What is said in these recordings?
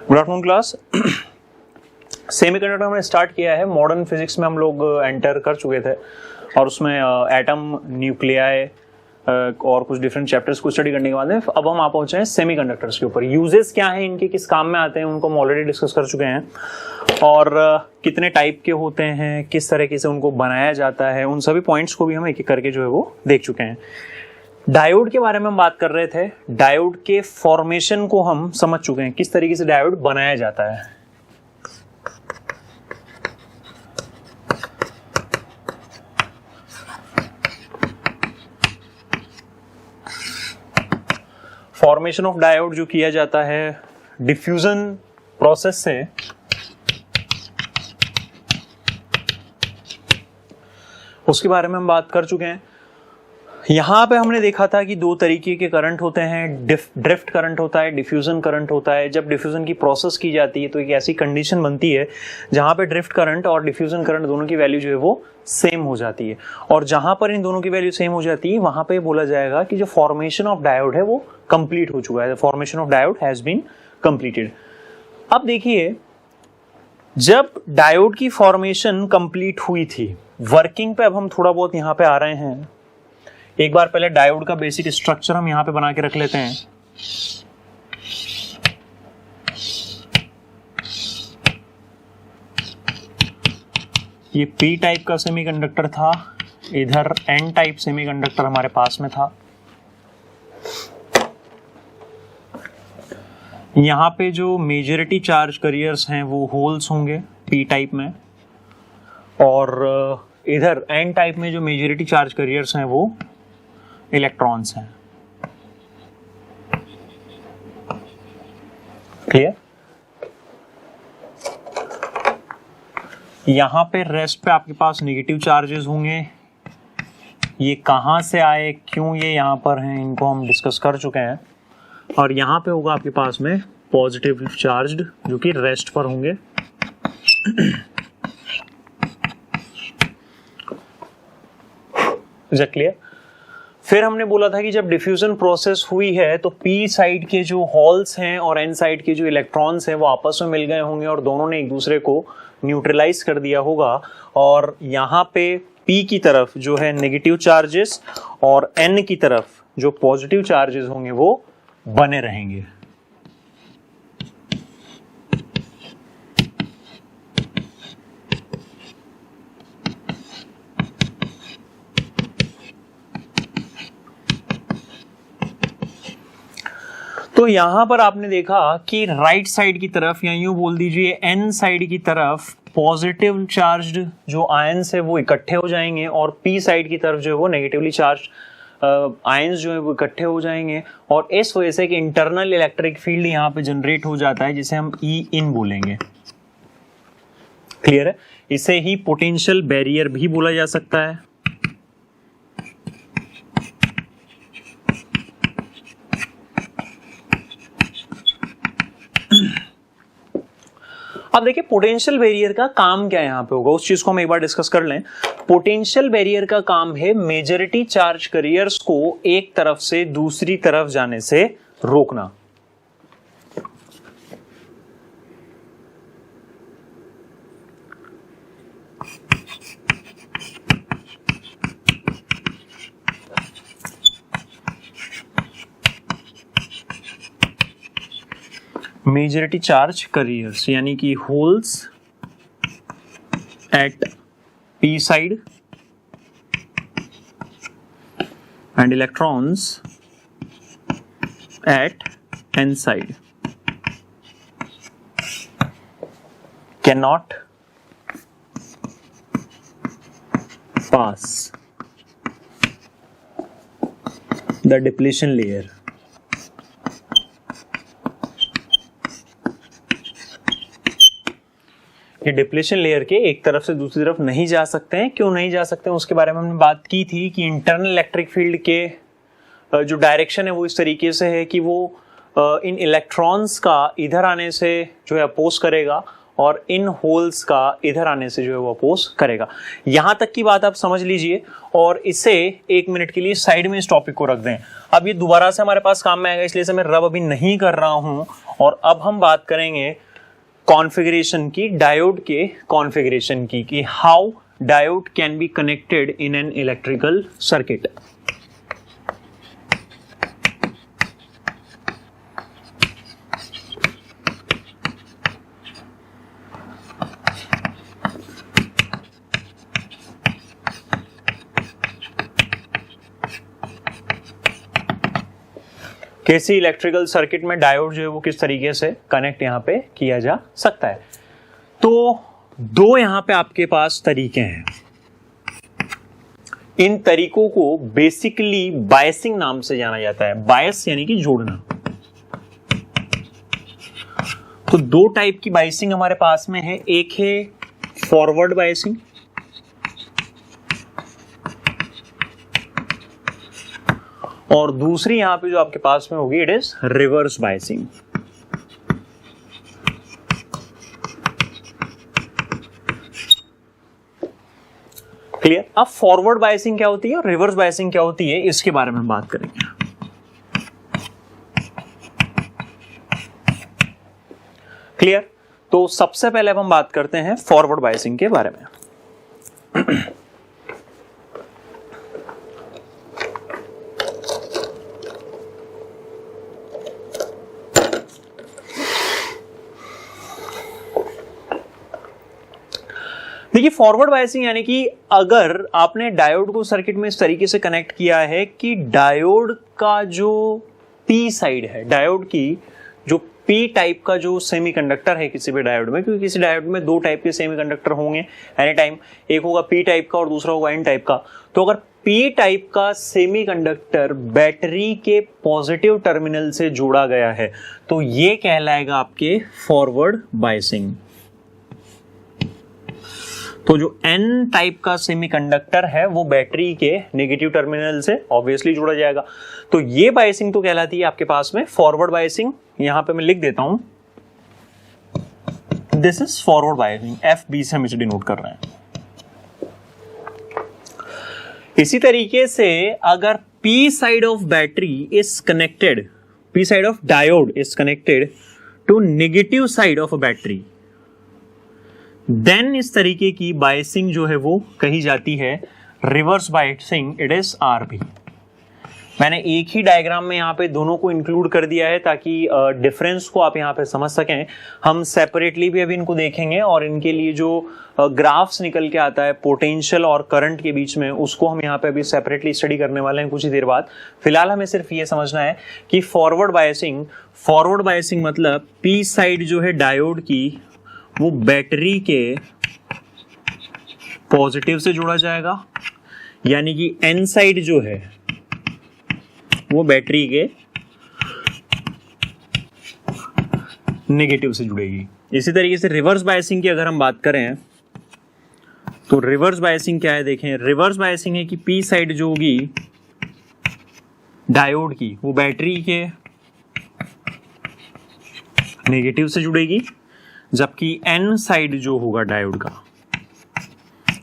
Good afternoon class. Semiconductor हमने start किया है। मॉडर्न फिजिक्स में हम लोग एंटर कर चुके थे और उसमें एटम, न्यूक्लियाई और कुछ डिफरेंट चैप्टर्स को स्टडी करने के बाद अब हम आ पहुंचे हैं सेमीकंडक्टर्स के ऊपर। यूजेस क्या हैं इनके, किस काम में आते हैं, उनको हम ऑलरेडी डिस्कस कर चुके हैं और कितने टाइप के होते हैं, किस तरीके से उनको बनाया जाता है, उन सभी पॉइंट्स को भी हम एक एक करके जो है वो देख चुके हैं। डायोड के बारे में हम बात कर रहे थे। डायोड के फॉर्मेशन को हम समझ चुके हैं, किस तरीके से डायोड बनाया जाता है। फॉर्मेशन ऑफ डायोड जो किया जाता है डिफ्यूजन प्रोसेस से, उसके बारे में हम बात कर चुके हैं। यहां पे हमने देखा था कि दो तरीके के करंट होते हैं, ड्रिफ्ट करंट होता है, डिफ्यूजन करंट होता है। जब डिफ्यूजन की प्रोसेस की जाती है तो एक ऐसी कंडीशन बनती है जहां पे ड्रिफ्ट करंट और डिफ्यूजन करंट दोनों की वैल्यू जो है वो सेम हो जाती है, और जहां पर इन दोनों की वैल्यू सेम हो जाती है वहां पे बोला जाएगा कि जो फॉर्मेशन ऑफ डायोड है वो कंप्लीट हो चुका है। Formation of diode has been completed. अब देखिए, जब डायोड की फॉर्मेशन कंप्लीट हुई थी, वर्किंग पे अब हम थोड़ा बहुत यहां पे आ रहे हैं। एक बार पहले डायोड का बेसिक स्ट्रक्चर हम यहां पे बना के रख लेते हैं। ये पी टाइप का सेमीकंडक्टर था, इधर एन टाइप सेमीकंडक्टर हमारे पास में था। यहां पे जो मेजॉरिटी चार्ज कैरियर्स हैं वो होल्स होंगे पी टाइप में, और इधर एन टाइप में जो मेजॉरिटी चार्ज कैरियर्स हैं वो इलेक्ट्रॉन्स हैं। क्लियर? यहां पे रेस्ट पे आपके पास नेगेटिव चार्जेस होंगे। ये कहां से आए, क्यों ये यहां पर हैं, इनको हम डिस्कस कर चुके हैं। और यहां पे होगा आपके पास में पॉजिटिव चार्ज्ड जो कि रेस्ट पर होंगे। Is it clear? फिर हमने बोला था कि जब डिफ्यूजन प्रोसेस हुई है तो पी साइड के जो होल्स हैं और एन साइड के जो इलेक्ट्रॉन्स हैं वो आपस में मिल गए होंगे और दोनों ने एक दूसरे को न्यूट्रलाइज कर दिया होगा, और यहाँ पे पी की तरफ जो है नेगेटिव चार्जेस और एन की तरफ जो पॉजिटिव चार्जेस होंगे वो बने रहेंगे। तो यहां पर आपने देखा कि राइट साइड की तरफ, या यूं बोल दीजिए एन साइड की तरफ, पॉजिटिव चार्ज्ड जो आयंस है वो इकट्ठे हो जाएंगे और पी साइड की तरफ जो है वो नेगेटिवली चार्ज्ड आयंस जो है वो इकट्ठे हो जाएंगे, और इस वजह से एक इंटरनल इलेक्ट्रिक फील्ड यहां पे जनरेट हो जाता है जिसे हम ई इन बोलेंगे। क्लियर है? इसे ही पोटेंशियल बैरियर भी बोला जा सकता है। अब देखिए, पोटेंशियल बैरियर का काम क्या यहां पे होगा, उस चीज को हम एक बार डिस्कस कर लें। पोटेंशियल बैरियर का काम है मेजॉरिटी चार्ज कैरियर्स को एक तरफ से दूसरी तरफ जाने से रोकना। मेजॉरिटी चार्ज कैरियर्स यानी कि holes at P side and electrons at N side can not pass the depletion layer. ये डिप्लीशन लेयर के एक तरफ से दूसरी तरफ नहीं जा सकते हैं। क्यों नहीं जा सकते हैं उसके बारे में हमने बात की थी कि इंटरनल इलेक्ट्रिक फील्ड के जो डायरेक्शन है वो इस तरीके से है कि वो इन इलेक्ट्रॉन्स का इधर आने से जो है अपोज करेगा, और इन होल्स का इधर आने से जो है वो अपोज करेगा। यहां तक की बात आप समझ लीजिए और इसे 1 मिनट के लिए साइड में इस टॉपिक को रख दें। अब ये दोबारा से हमारे पास काम में आएगा, इसलिए से मैं रब अभी नहीं कर रहा हूं। और अब हम बात करेंगे कॉन्फ़िगरेशन की, डायोड के कॉन्फ़िगरेशन की, कि how diode can be connected in an electrical circuit. किसी इलेक्ट्रिकल सर्किट में डायोड जो है वो किस तरीके से कनेक्ट यहां पे किया जा सकता है। तो दो यहां पे आपके पास तरीके हैं। इन तरीकों को बेसिकली बायसिंग नाम से जाना जाता है। बायस यानी कि जोड़ना। तो दो टाइप की बायसिंग हमारे पास में है, एक है फॉरवर्ड बायसिंग और दूसरी यहां पे जो आपके पास में होगी it is reverse biasing. Clear? अब फॉरवर्ड बायसिंग क्या होती है और रिवर्स बायसिंग क्या होती है, इसके बारे में हम बात करेंगे। क्लियर? तो सबसे पहले अब हम बात करते हैं फॉरवर्ड बायसिंग के बारे में। देखिए, फॉरवर्ड बायसिंग यानी कि अगर आपने डायोड को सर्किट में इस तरीके से कनेक्ट किया है कि डायोड का जो पी साइड है, डायोड की जो पी टाइप का जो सेमीकंडक्टर है किसी भी डायोड में, क्योंकि किसी डायोड में दो टाइप के सेमीकंडक्टर होंगे एनी टाइम, एक होगा पी टाइप का और दूसरा होगा एन टाइप का। तो अगर पी टाइप का सेमीकंडक्टर बैटरी के पॉजिटिव टर्मिनल से जोड़ा गया है तो ये कहलाएगा आपके फॉरवर्ड बायसिंग। तो जो N टाइप का सेमीकंडक्टर है वो बैटरी के नेगेटिव टर्मिनल से ऑब्वियसली जुड़ा जाएगा। तो ये बायसिंग तो कहलाती है आपके पास में फॉरवर्ड बायसिंग। यहां पे मैं लिख देता हूं, this is forward biasing, FB से हम इसे डिनोट कर रहे हैं। इसी तरीके से अगर P side of battery is connected, P side of diode is connected to negative side of a battery, then इस तरीके की बायसिंग जो है वो कही जाती है reverse biasing, it is RB। मैंने एक ही डायग्राम में यहाँ पे दोनों को इंक्लूड कर दिया है ताकि डिफरेंस को आप यहाँ पे समझ सकें। हम सेपरेटली भी अभी इनको देखेंगे और इनके लिए जो ग्राफ्स निकल के आता है पोटेंशियल और करंट के बीच में, उसको हम यहाँ पे अभी सेपरेटली स्टडी करने वाले हैं कुछ ही देर बाद। फिलहाल हमें सिर्फ ये समझना है कि फॉरवर्ड बायसिंग मतलब पी साइड जो है डायोड की वो बैटरी के पॉजिटिव से जोड़ा जाएगा, यानी कि N साइड जो है वो बैटरी के नेगेटिव से जुड़ेगी। इसी तरीके से रिवर्स बायसिंग की अगर हम बात करें तो रिवर्स बायसिंग क्या है, देखें, रिवर्स बायसिंग है कि P साइड जो होगी डायोड की वो बैटरी के नेगेटिव से जुड़ेगी, जबकि N साइड जो होगा डायोड का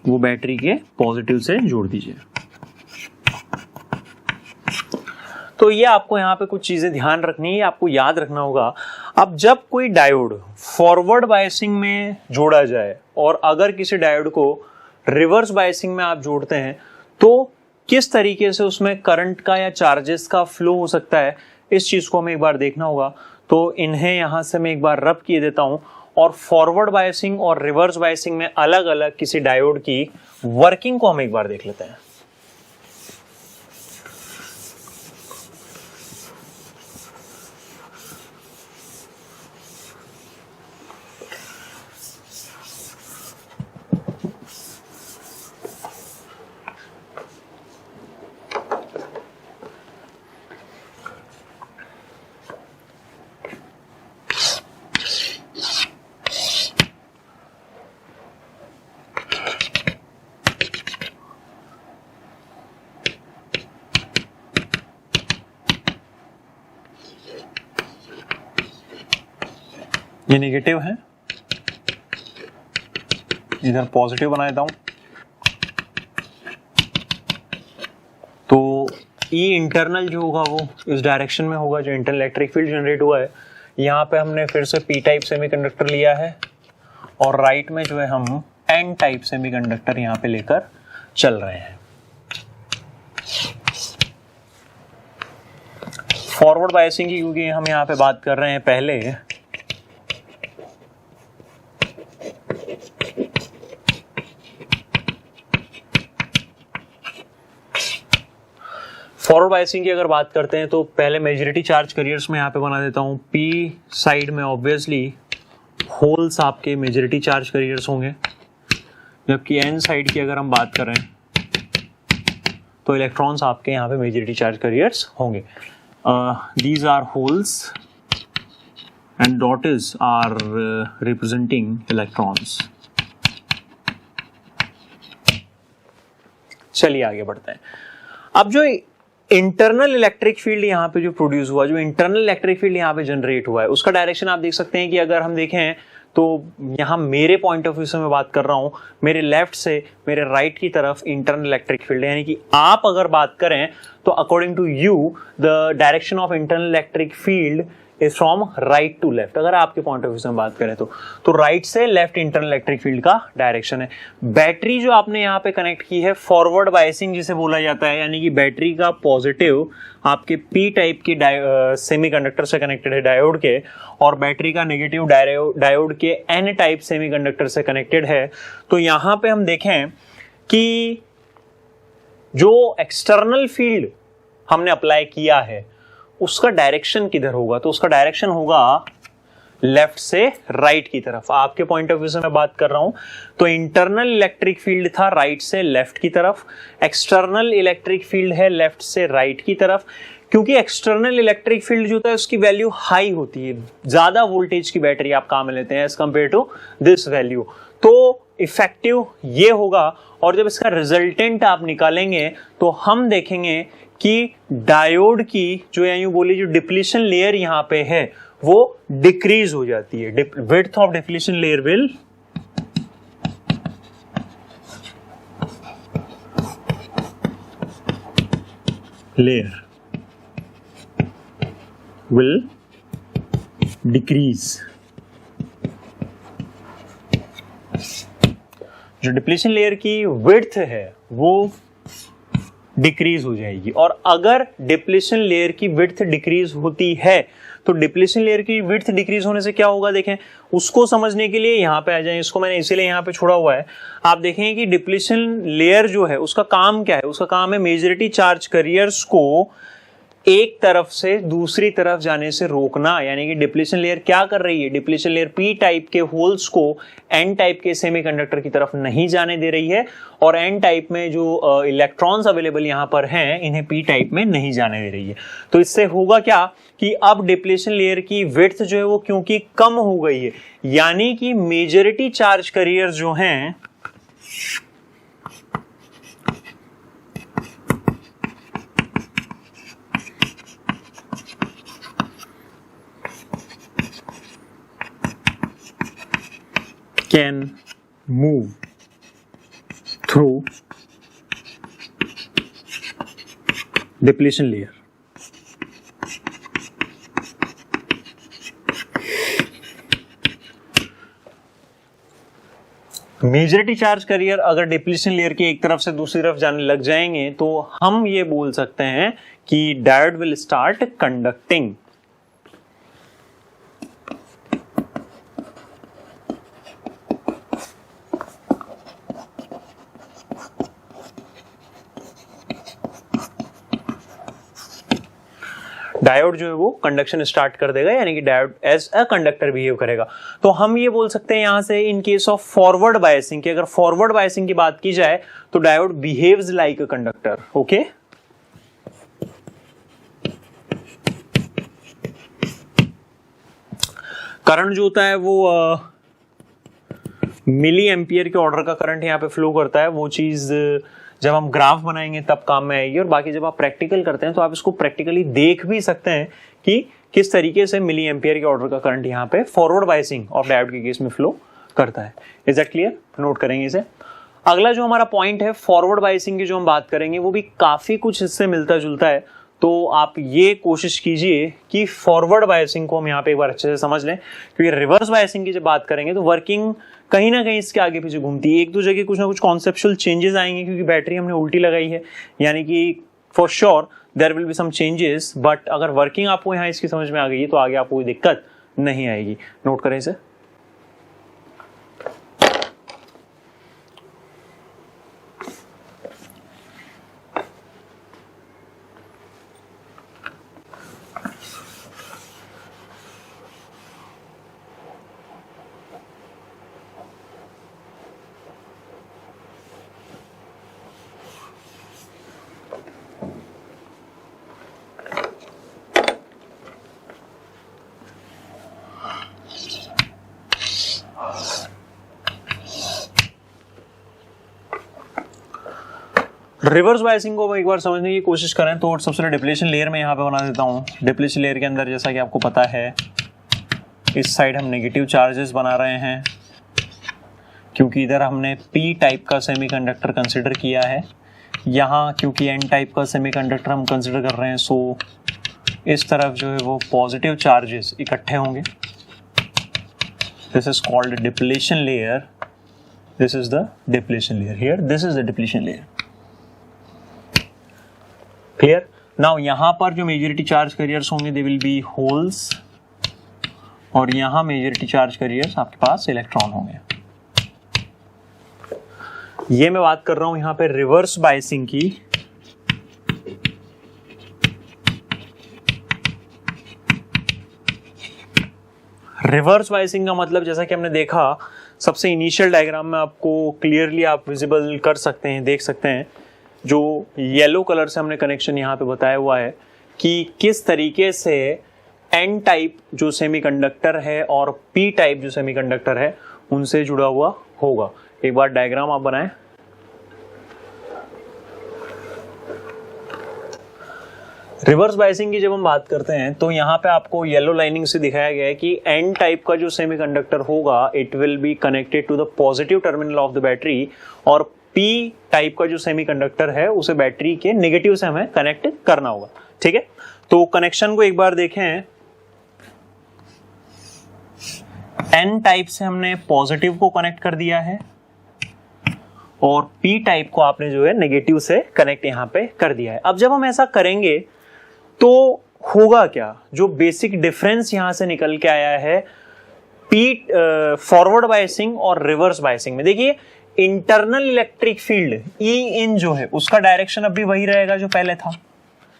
वो बैटरी के पॉजिटिव से जोड़ दीजिए। तो ये आपको यहाँ पे कुछ चीजें ध्यान रखनी है, आपको याद रखना होगा। अब जब कोई डायोड फॉरवर्ड बायसिंग में जोड़ा जाए और अगर किसी डायोड को रिवर्स बायसिंग में आप जोड़ते हैं तो किस तरीके से उसमें करंट का या चार्जेस का फ्लो हो सकता है, इस चीज को हमें एक बार देखना होगा। तो इन्हें यहां से मैं एक बार रब किए देता हूं और फॉरवर्ड बायसिंग और रिवर्स बायसिंग में अलग अलग किसी डायोड की वर्किंग को हम एक बार देख लेते हैं। ये नेगेटिव है इधर पॉजिटिव बना देता हूं, तो ई इंटरनल जो होगा वो इस डायरेक्शन में होगा, जो इंटरनल इलेक्ट्रिक फील्ड जनरेट हुआ है। यहाँ पे हमने फिर से पी टाइप सेमीकंडक्टर लिया है और राइट में जो है हम एन टाइप सेमीकंडक्टर यहाँ पे लेकर चल रहे हैं। फॉरवर्ड बायसिंग की क्योंकि हम यहाँ पे बात कर रहे हैं पहले, फॉरवर्ड बायसिंग की अगर बात करते हैं तो पहले मेजॉरिटी चार्ज कैरियर्स में यहाँ पे बना देता हूँ। पी साइड में ऑब्वियसली होल्स आपके मेजॉरिटी चार्ज कैरियर्स होंगे, जबकि एन साइड की अगर हम बात करें तो इलेक्ट्रॉन्स आपके यहाँ पे मेजॉरिटी चार्ज कैरियर्स होंगे। These are holes and dots are representing electrons. चलिए आगे बढ़ते हैं। अब जो इंटरनल इलेक्ट्रिक फील्ड यहाँ पे जो प्रोड्यूस हुआ, जो इंटरनल इलेक्ट्रिक फील्ड यहाँ पे जनरेट हुआ है, उसका डायरेक्शन आप देख सकते हैं कि अगर हम देखें तो यहाँ मेरे पॉइंट ऑफ व्यू से मैं बात कर रहा हूँ, मेरे लेफ्ट से मेरे राइट की तरफ इंटरनल इलेक्ट्रिक फील्ड है, यानी कि आप अगर बात करें तो according to you the direction of internal electric field is from right to left. अगर आपके पॉइंट ऑफ व्यू से हम बात करें तो राइट से लेफ्ट इंटरनल इलेक्ट्रिक फील्ड का डायरेक्शन है। बैटरी जो आपने यहाँ पे कनेक्ट की है, फॉरवर्ड बायसिंग जिसे बोला जाता है, यानी कि बैटरी का पॉजिटिव आपके पी टाइप की सेमीकंडक्टर से कनेक्टेड है डायोड के, और बैटरी का नेगेटिव डायोड के एन टाइप सेमीकंडक्टर से कनेक्टेड है। तो यहाँ पे हम देखें कि जो एक्सटर्नल फील्ड हमने अप्लाई किया है उसका डायरेक्शन किधर होगा, तो उसका डायरेक्शन होगा लेफ्ट से राइट की तरफ। आपके पॉइंट ऑफ व्यू से मैं बात कर रहा हूं तो इंटरनल इलेक्ट्रिक फील्ड था राइट से लेफ्ट की तरफ, एक्सटर्नल इलेक्ट्रिक फील्ड है लेफ्ट से राइट की तरफ। क्योंकि एक्सटर्नल इलेक्ट्रिक फील्ड जो होता है उसकी वैल्यू हाई होती है, ज्यादा वोल्टेज की बैटरी आप काम में लेते हैं as compare to this value, तो इफेक्टिव ये होगा। और जब इसका रिजल्टेंट आप निकालेंगे तो हम देखेंगे कि डायोड की जो या यूं बोली जो डिप्लीशन लेयर यहां पे है वो डिक्रीज हो जाती है। Width of depletion layer will decrease. जो डिप्लीशन लेयर की विड्थ है वो डिक्रीज हो जाएगी, और अगर डिप्लीशन लेयर की विड्थ डिक्रीज होती है तो डिप्लीशन लेयर की विड्थ डिक्रीज होने से क्या होगा, देखें उसको समझने के लिए यहाँ पे आ जाएं। इसको मैंने इसीलिए यहाँ पे छोड़ा हुआ है। आप देखें कि डिप्लीशन लेयर जो है उसका काम क्या है, उसका काम है मेजॉरिटी चार्ज कैरियर्स को एक तरफ से दूसरी तरफ जाने से रोकना। यानी कि डिप्लीशन लेयर क्या कर रही है, डिप्लीशन लेयर पी टाइप के होल्स को एन टाइप के सेमीकंडक्टर की तरफ नहीं जाने दे रही है, और एन टाइप में जो इलेक्ट्रॉन्स अवेलेबल यहां पर हैं इन्हें पी टाइप में नहीं जाने दे रही है। तो इससे होगा क्या कि अब डिप्लीशन लेयर की विड्थ जो है वो क्योंकि कम हो गई है, यानी कि मेजॉरिटी चार्ज कैरियर जो हैं can move through depletion layer. Majority charge carrier अगर डिप्लीशन लेयर के एक तरफ से दूसरी तरफ जाने लग जाएंगे तो हम ये बोल सकते हैं कि diode will start conducting. Diode जो है वो कंडक्शन स्टार्ट कर देगा, यानी कि diode as a conductor behave करेगा। तो हम ये बोल सकते हैं यहां से in case of forward biasing की, अगर फॉरवर्ड बायसिंग की बात की जाए तो diode behaves like a conductor. Okay, current जो होता है वो मिली एम्पियर के ऑर्डर का करंट यहाँ पे फ्लो करता है। वो चीज जब हम ग्राफ बनाएंगे तब काम में आएगी, और बाकी जब आप प्रैक्टिकल करते हैं तो आप इसको प्रैक्टिकली देख भी सकते हैं कि किस तरीके से मिली एम्पियर के ऑर्डर का करंट यहाँ पे फॉरवर्ड बायसिंग ऑफ डायोड के केस में फ्लो करता है। Is that clear? नोट करेंगे इसे। अगला जो हमारा पॉइंट है फॉरवर्ड बायसिंग की जो हम बात करेंगे वो भी काफी कुछ इससे मिलता जुलता है, तो आप ये कोशिश कीजिए कि फॉरवर्ड बायसिंग को हम यहाँ पे एक बार अच्छे से समझ लें, क्योंकि रिवर्स बायसिंग की जब बात करेंगे तो वर्किंग कहीं ना कहीं इसके आगे पीछे घूमती है। एक दो जगह कुछ ना कुछ कॉन्सेप्चुअल चेंजेस आएंगे क्योंकि बैटरी हमने उल्टी लगाई है, यानी कि for sure there will be some changes, but अगर वर्किंग आपको यहाँ इसकी समझ में आ गई है तो आगे आपको कोई दिक्कत नहीं आएगी। नोट करें इसे। रिवर्स बायसिंग को एक बार समझने की कोशिश करें तो सबसे पहले डिप्लीशन लेयर में यहाँ पे बना देता हूँ। डिप्लीशन लेयर के अंदर जैसा कि आपको पता है इस साइड हम नेगेटिव चार्जेस बना रहे हैं, क्योंकि इधर हमने पी टाइप का सेमीकंडक्टर कंसिडर किया है, यहाँ क्योंकि एन टाइप का सेमीकंडक्टर हम कंसिडर कर रहे हैं, सो इस तरफ जो है वो पॉजिटिव चार्जेस इकट्ठे होंगे। This is called depletion layer, this is the depletion layer, here this is the depletion layer. Clear? Now यहां पर जो मेजॉरिटी चार्ज कैरियर्स होंगे दे विल बी होल्स, और यहां मेजॉरिटी चार्ज कैरियर्स आपके पास इलेक्ट्रॉन होंगे। ये मैं बात कर रहा हूं यहां पे रिवर्स बायसिंग की। रिवर्स बायसिंग का मतलब जैसा कि हमने देखा सबसे इनिशियल डायग्राम में आपको क्लियरली आप विजिबल कर सकते हैं, देख सकते हैं, जो येलो कलर से हमने कनेक्शन यहाँ पे बताया हुआ है कि किस तरीके से एन टाइप जो सेमीकंडक्टर है और पी टाइप जो सेमीकंडक्टर है उनसे जुड़ा हुआ होगा। एक बार डायग्राम आप बनाएं। रिवर्स बायसिंग की जब हम बात करते हैं तो यहाँ पे आपको येलो लाइनिंग से दिखाया गया है कि एन टाइप का जो सेमीकंडक्टर होगा it will be connected to the positive terminal of the battery, और पी टाइप का जो सेमीकंडक्टर है उसे बैटरी के नेगेटिव से हमें कनेक्ट करना होगा। ठीक है, तो कनेक्शन को एक बार देखें। एन टाइप से हमने पॉजिटिव को कनेक्ट कर दिया है और पी टाइप को आपने जो है नेगेटिव से कनेक्ट यहां पे कर दिया है। अब जब हम ऐसा करेंगे तो होगा क्या, जो बेसिक डिफरेंस यहां से निकल के आया है पी फॉरवर्ड बायसिंग और रिवर्स बायसिंग में, देखिए इंटरनल इलेक्ट्रिक फील्ड ई इन जो है उसका डायरेक्शन अब भी वही रहेगा जो पहले था,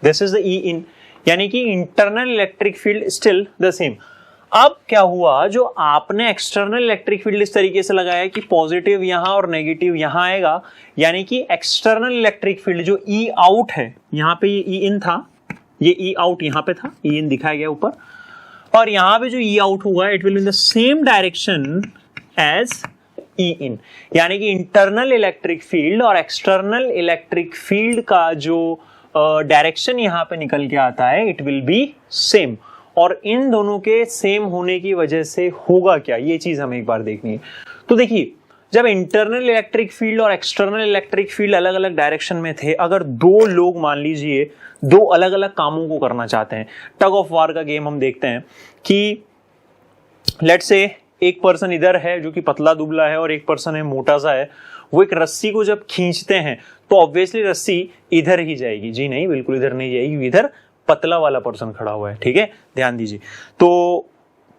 this is the E in, यानी कि internal electric field still the same. अब क्या हुआ, जो आपने एक्सटर्नल इलेक्ट्रिक फील्ड इस तरीके से लगाया कि पॉजिटिव यहां और नेगेटिव यहां आएगा, यानी कि एक्सटर्नल इलेक्ट्रिक फील्ड जो ई आउट है, यहां पे ये ई इन था, ये ई आउट यहां पे था, ई इन दिखाया गया ऊपर, और यहां पे जो ई आउट हुआ it will in the same direction as E in, यानी कि इंटरनल इलेक्ट्रिक फील्ड और एक्सटर्नल इलेक्ट्रिक फील्ड का जो डायरेक्शन यहां पे निकल के आता है इट विल बी सेम। और इन दोनों के सेम होने की वजह से होगा क्या, ये चीज हमें एक बार देखनी है। तो देखिए, जब इंटरनल इलेक्ट्रिक फील्ड और एक्सटर्नल इलेक्ट्रिक फील्ड अलग अलग डायरेक्शन में थे, अगर दो लोग मान लीजिए दो अलग अलग कामों को करना चाहते हैं, टग ऑफ वार का गेम हम देखते हैं कि लेट्स से एक पर्सन इधर है जो कि पतला दुबला है और एक पर्सन है मोटा सा है, वो एक रस्सी को जब खींचते हैं तो ऑब्वियसली रस्सी इधर ही जाएगी, जी नहीं बिल्कुल इधर नहीं जाएगी, इधर पतला वाला पर्सन खड़ा हुआ है। ठीक है, ध्यान दीजिए, तो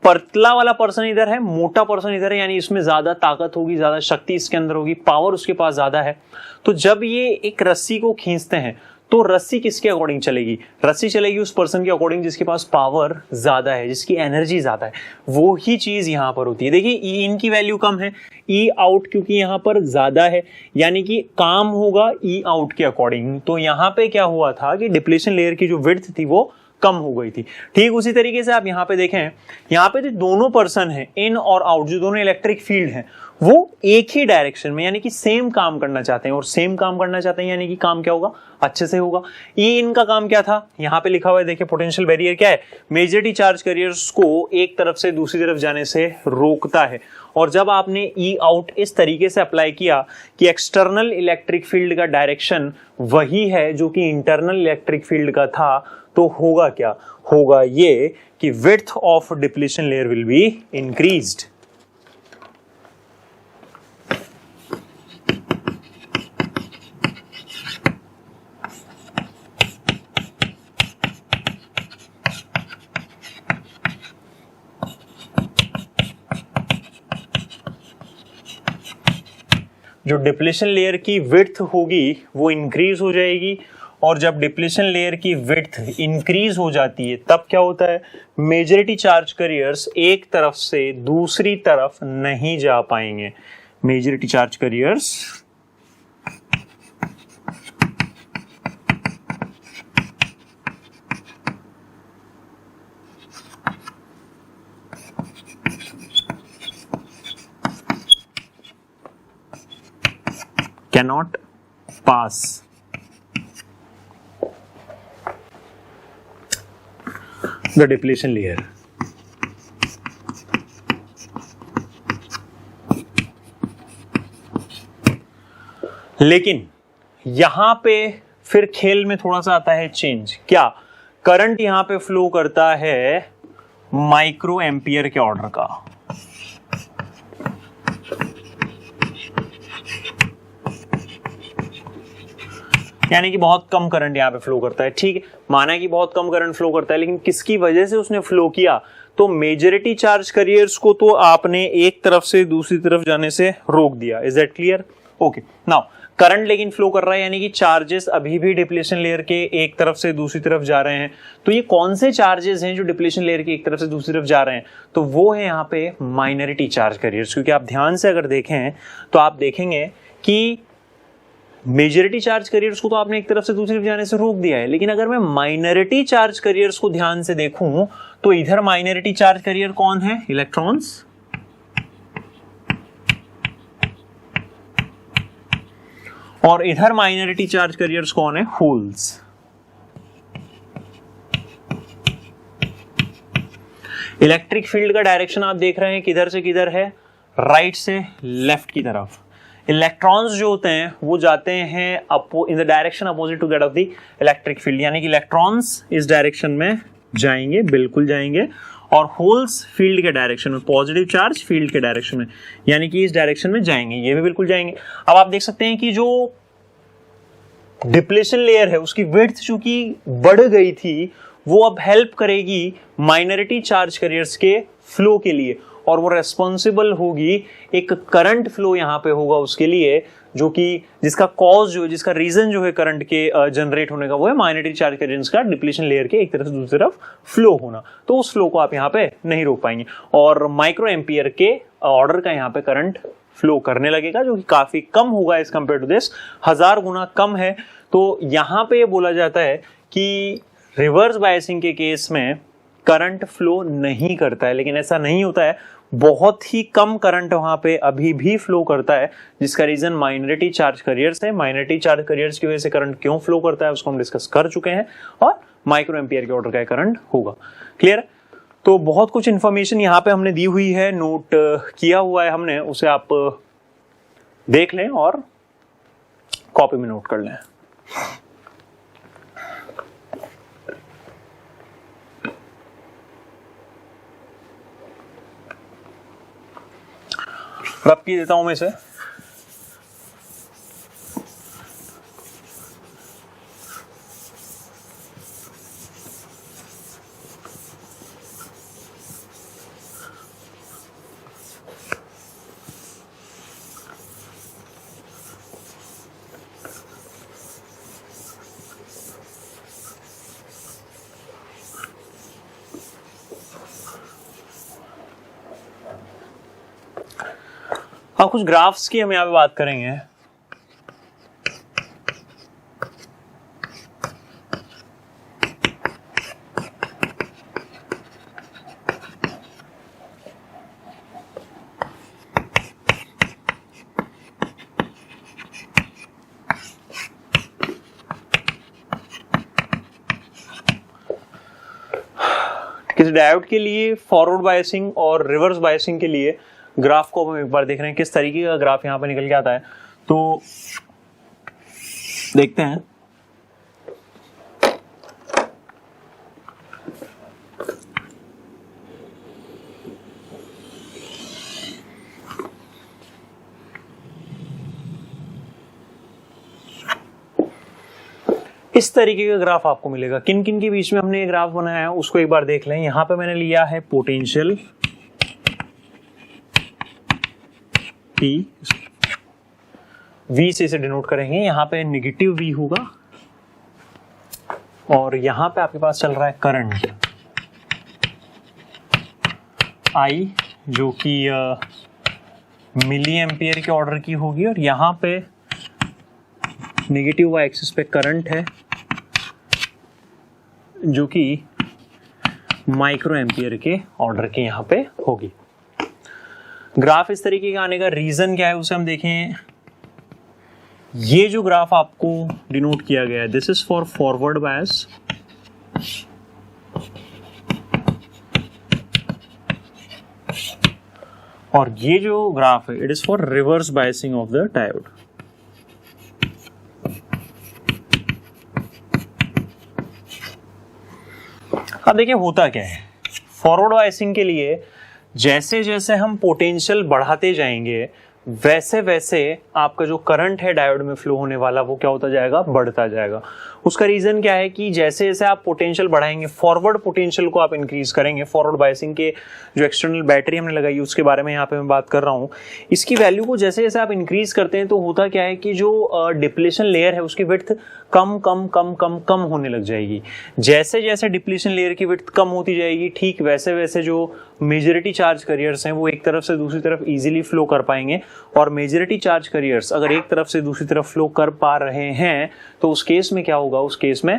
पतला वाला पर्सन इधर है, मोटा पर्सन इधर है, यानी इसमें ज्यादा ताकत होगी, ज्यादा शक्ति इसके अंदर होगी, पावर उसके पास ज्यादा है। तो जब ये एक रस्सी को खींचते हैं तो रस्सी किसके अकॉर्डिंग चलेगी, रस्सी चलेगी उस पर्सन के अकॉर्डिंग जिसके पास पावर ज्यादा है, जिसकी एनर्जी ज्यादा है। वो ही चीज यहां पर होती है। देखिए ई इन की वैल्यू कम है, ई आउट क्योंकि यहां पर ज्यादा है, यानी कि काम होगा ई आउट के अकॉर्डिंग। तो यहां पे क्या हुआ था कि डिप्लीशन लेयर की जो विड्थ थी वो कम हो गई थी। ठीक उसी तरीके से आप यहाँ पे देखें, यहाँ पे जो दोनों पर्सन हैं इन और आउट, जो दोनों इलेक्ट्रिक फील्ड हैं वो एक ही डायरेक्शन में यानी कि सेम काम करना चाहते हैं, और सेम काम करना चाहते हैं यानी कि काम क्या होगा, अच्छे से होगा। ये इनका काम क्या था, यहाँ पे लिखा हुआ है देखिए, पोटेंशियल बैरियर क्या है, मेजॉरिटी चार्ज कैरियर्स को एक तरफ से दूसरी तरफ जाने से रोकता है। और जब आपने ई आउट इस तरीके से अप्लाई किया कि एक्सटर्नल इलेक्ट्रिक फील्ड का डायरेक्शन वही है जो कि इंटरनल इलेक्ट्रिक फील्ड का था, तो होगा क्या, होगा ये कि width of depletion layer will be increased. जो डिप्लीशन लेयर की विड्थ होगी वो इंक्रीज हो जाएगी, और जब डिप्लीशन लेयर की विड्थ इंक्रीज हो जाती है तब क्या होता है, मेजॉरिटी चार्ज कैरियर्स एक तरफ से दूसरी तरफ नहीं जा पाएंगे। Majority charge carriers cannot pass the depletion layer। लेकिन यहां पे फिर खेल में थोड़ा सा आता है चेंज। क्या, करंट यहां पे फ्लो करता है माइक्रो एम्पियर के ऑर्डर का। यानी कि बहुत कम करंट यहाँ पे फ्लो करता है। ठीक है, माना कि बहुत कम करंट फ्लो करता है, लेकिन किसकी वजह से उसने फ्लो किया, तो मेजॉरिटी चार्ज कैरियर्स को तो आपने एक तरफ से दूसरी तरफ जाने से रोक दिया। Is that clear? Okay, now current लेकिन फ्लो कर रहा है, यानी कि चार्जेस अभी भी डिप्लीशन लेयर के एक तरफ से दूसरी तरफ जा रहे हैं। तो ये कौन से चार्जेस हैं जो डिप्लीशन लेयर के एक तरफ से दूसरी तरफ जा रहे हैं, तो वो है यहाँ पे माइनॉरिटी चार्ज कैरियर्स। क्योंकि आप ध्यान से अगर देखें तो आप देखेंगे कि मेजॉरिटी चार्ज कैरियर्स को तो आपने एक तरफ से दूसरी तरफ जाने से रोक दिया है, लेकिन अगर मैं माइनॉरिटी चार्ज कैरियर्स को ध्यान से देखूं तो इधर माइनॉरिटी चार्ज कैरियर कौन है, इलेक्ट्रॉन्स, और इधर माइनॉरिटी चार्ज कैरियर्स कौन है, होल्स। इलेक्ट्रिक फील्ड का डायरेक्शन आप देख रहे हैं किधर से किधर है, राइट से लेफ्ट की तरफ। इलेक्ट्रॉन्स जो होते हैं वो जाते हैं in the direction opposite to that of the electric field, यानी कि इलेक्ट्रॉन्स इस डायरेक्शन में जाएंगे, बिल्कुल जाएंगे, और होल्स फील्ड के डायरेक्शन में, पॉजिटिव चार्ज फील्ड के डायरेक्शन में, यानी कि इस डायरेक्शन में जाएंगे, ये भी बिल्कुल जाएंगे। अब आप देख सकते हैं कि जो डिप्लीशन लेयर है उसकी विड्थ चूंकि बढ़ गई थी, वो अब हेल्प करेगी माइनॉरिटी चार्ज कैरियर्स के फ्लो के लिए, और वो रेस्पॉन्सिबल होगी, एक करंट फ्लो यहाँ पे होगा उसके लिए, जो कि जिसका कॉज जो, जिसका रीजन जो है करंट के जनरेट होने का, वो है माइनॉरिटी चार्ज कैरियर्स का डिप्लीशन लेयर के एक तरफ से दूसरी तरफ फ्लो होना। तो उस फ्लो को आप यहाँ पे नहीं रोक पाएंगे, और माइक्रो एम्पियर के ऑर्डर का यहाँ पे करंट फ्लो करने लगेगा, जो कि काफी कम होगा एज कंपेयर टू दिस, 1000 गुना कम है। तो यहाँ पे बोला जाता है कि रिवर्स बायसिंग के केस में करंट फ्लो नहीं करता है, लेकिन ऐसा नहीं होता है, बहुत ही कम करंट वहां पे अभी भी फ्लो करता है, जिसका रीजन माइनॉरिटी चार्ज कैरियर्स है। माइनॉरिटी चार्ज कैरियर्स की वजह से करंट क्यों फ्लो करता है उसको हम डिस्कस कर चुके हैं, और माइक्रो एम्पियर के ऑर्डर का करंट होगा। क्लियर? तो बहुत कुछ इंफॉर्मेशन यहाँ पे हमने दी हुई है, नोट किया हुआ है हमने, उसे आप देख लें और कॉपी में नोट कर लें। रब की देता हूं मैं इसे। अब कुछ ग्राफ्स की हम यहाँ पे बात करेंगे। डायोड के लिए फॉरवर्ड बायसिंग और रिवर्स बायसिंग के लिए ग्राफ को हम एक बार देख रहे हैं किस तरीके का ग्राफ यहाँ पे निकल के आता है। तो देखते हैं। इस तरीके का ग्राफ आपको मिलेगा। किन किन के बीच में हमने ये ग्राफ बनाया है उसको एक बार देख लें। यहां पे मैंने लिया है पोटेंशियल P, V से इसे डिनोट करेंगे। यहां पे नेगेटिव V होगा और यहां पे आपके पास चल रहा है करंट I जो कि मिली एम्पियर के ऑर्डर की होगी और यहां पे नेगेटिव वाई एक्सिस पे करंट है जो कि माइक्रो एम्पियर के ऑर्डर के यहां पे होगी। ग्राफ इस तरीके का आने का रीजन क्या है उसे हम देखें। ये जो ग्राफ आपको डिनोट किया गया है this is for forward bias और ये जो ग्राफ है it is for reverse biasing of the diode. अब देखिए होता क्या है फॉरवर्ड बायसिंग के लिए जैसे जैसे हम पोटेंशियल बढ़ाते जाएंगे वैसे वैसे आपका जो करंट है डायोड में फ्लो होने वाला वो क्या होता जाएगा, बढ़ता जाएगा। उसका रीजन क्या है कि जैसे जैसे आप पोटेंशियल बढ़ाएंगे फॉरवर्ड पोटेंशियल को आप इंक्रीज करेंगे। फॉरवर्ड बायसिंग के जो एक्सटर्नल बैटरी हमने लगाई उसके बारे में यहाँ पे मैं बात कर रहा हूँ। इसकी वैल्यू को जैसे जैसे आप इंक्रीज करते हैं तो होता क्या है कि जो डिप्लेशन लेयर है उसकी विड्थ कम कम कम कम कम होने लग जाएगी। जैसे जैसे डिप्लेशन लेयर की विड्थ कम होती जाएगी ठीक वैसे वैसे जो मेजॉरिटी चार्ज कैरियर्स हैं वो एक तरफ से दूसरी तरफ इजीली फ्लो कर पाएंगे। और मेजॉरिटी चार्ज कैरियर्स अगर एक तरफ से दूसरी तरफ फ्लो कर पा रहे हैं तो उस केस में क्या होगा, उस केस में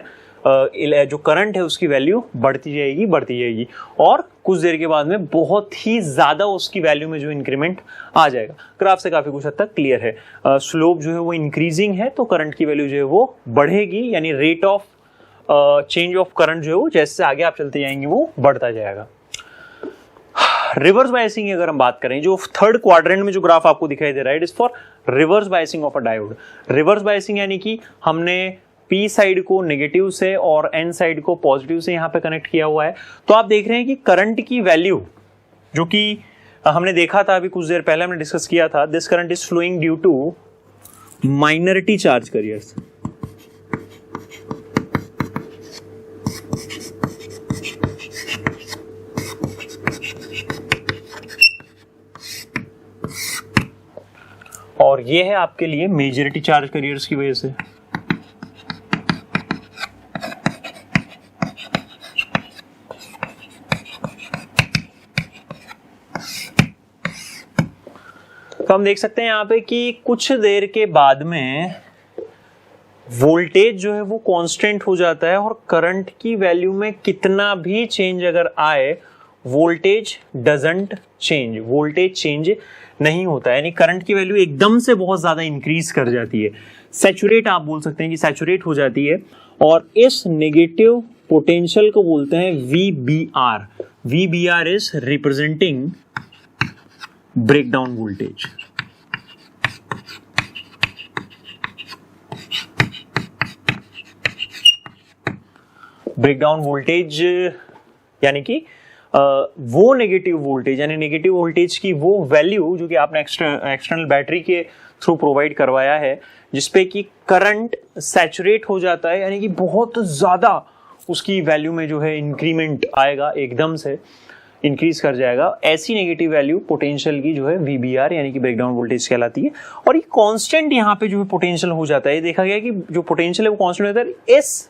जो करंट है उसकी वैल्यू बढ़ती जाएगी और कुछ देर के बाद में बहुत ही ज्यादा उसकी वैल्यू में जो इंक्रीमेंट आ जाएगा। ग्राफ से काफी कुछ हद तक क्लियर है। स्लोप जो है वो इंक्रीजिंग है तो करंट की वैल्यू जो है वो बढ़ेगी, यानी rate of change of current जो है वो जैसे आगे आप चलते जाएंगे वो बढ़ता जाएगा। रिवर्स बायसिंग की अगर हम बात करें, जो थर्ड क्वाड्रेंट में जो ग्राफ आपको दिखाई दे रहा है it is for reverse biasing of a diode. Reverse biasing यानी कि हमने P साइड को नेगेटिव से और N साइड को पॉजिटिव से यहाँ पे कनेक्ट किया हुआ है। तो आप देख रहे हैं कि करंट की वैल्यू जो कि हमने देखा था अभी कुछ देर पहले हमने डिस्कस किया था, this current is flowing due to minority charge carriers. और ये है आपके लिए मेजॉरिटी चार्ज कैरियर्स की वजह से। तो हम देख सकते हैं यहाँ पे कि कुछ देर के बाद में वोल्टेज जो है वो कांस्टेंट हो जाता है और करंट की वैल्यू में कितना भी चेंज अगर आए voltage doesn't change, voltage change नहीं होता है, यानी करंट की वैल्यू एकदम से बहुत ज्यादा इंक्रीज कर जाती है। सैचुरेट आप बोल सकते हैं कि सैचुरेट हो जाती है और इस नेगेटिव पोटेंशियल को बोलते हैं VBR। VBR is representing breakdown voltage. Breakdown voltage यानी कि वो नेगेटिव वोल्टेज, यानी नेगेटिव वोल्टेज की वो वैल्यू जो कि आपने एक्सटर्नल बैटरी के थ्रू प्रोवाइड करवाया है जिसपे कि करंट सैचुरेट हो जाता है, यानी कि बहुत ज्यादा उसकी वैल्यू में जो है इंक्रीमेंट आएगा, एकदम से इंक्रीज कर जाएगा। ऐसी नेगेटिव वैल्यू पोटेंशियल की जो है VBR यानी कि ब्रेकडाउन वोल्टेज कहलाती है। और ये कांस्टेंट यहाँ पे जो है पोटेंशियल हो जाता है। देखा गया कि जो पोटेंशियल है वो कांस्टेंट होता है। इस